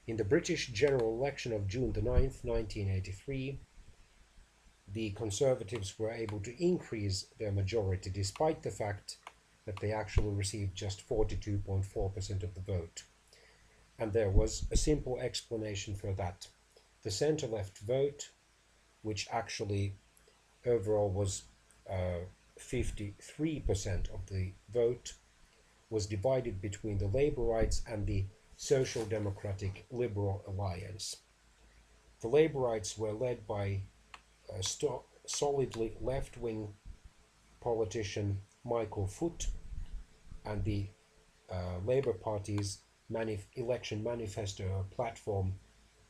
In the British general election of June the 9th, 1983, the Conservatives were able to increase their majority despite the fact that they actually received just 42.4% of the vote. And there was a simple explanation for that. The center-left vote, which actually overall was 53% of the vote, was divided between the Labourites and the Social Democratic Liberal Alliance. The Labourites were led by a solidly left-wing politician Michael Foot, and the Labour Party's election manifesto or platform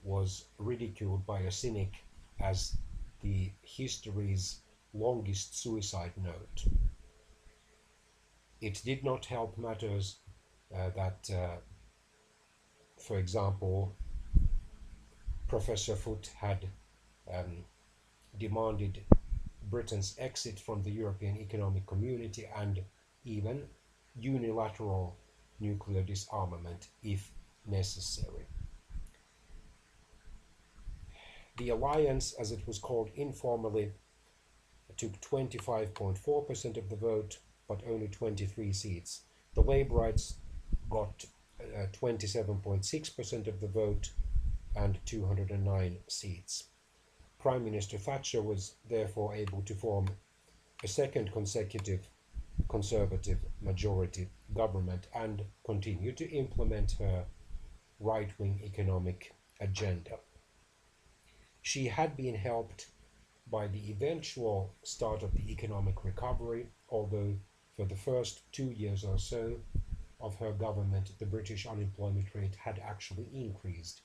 was ridiculed by a cynic as the history's longest suicide note. It did not help matters that, for example, Professor Foot had demanded Britain's exit from the European Economic Community and even unilateral nuclear disarmament if necessary. The alliance, as it was called informally, took 25.4% of the vote, but only 23 seats. The Labourites got 27.6% of the vote and 209 seats. Prime Minister Thatcher was therefore able to form a second consecutive Conservative majority government and continue to implement her right-wing economic agenda. She had been helped by the eventual start of the economic recovery, although for the first 2 years or so of her government, the British unemployment rate had actually increased,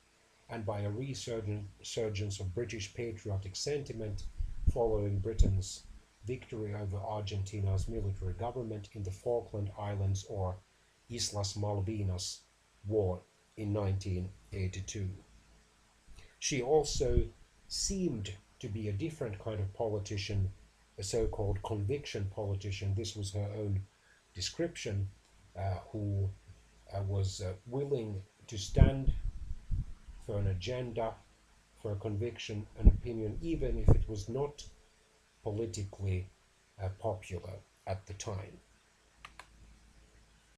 and by a resurgence of British patriotic sentiment following Britain's victory over Argentina's military government in the Falkland Islands or Islas Malvinas War in 1982. She also seemed to be a different kind of politician, a so-called conviction politician. This was her own description, who was willing to stand for an agenda, for a conviction, an opinion, even if it was not politically popular at the time.